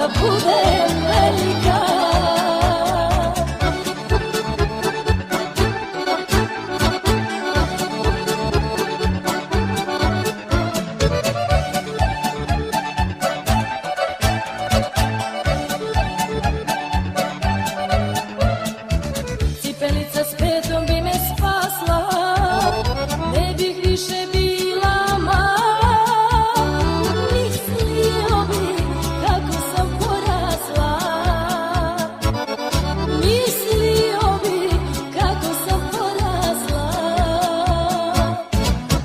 da budem velika. Cipelica s petom bi me spasla, ne bih više bila mala. Mislio bi kako sam porasla, mislio bi kako sam porasla.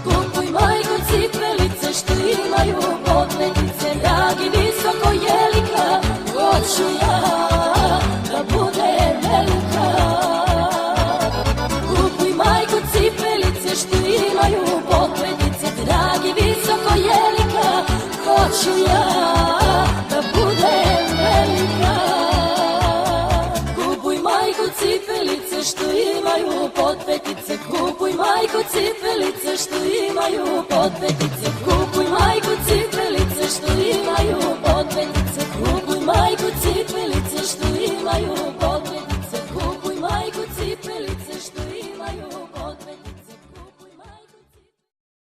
Kupuj majko cipelice što imaju podletice, dragi visoko jelika, hoću ja da budem velika. Cipelice što imaju pokletice, dragi visoko jelika, hoću ja da budem velika. Kupuj majko cipelice što imaju potpetice, kupuj majko cipelice što imaju potpetice.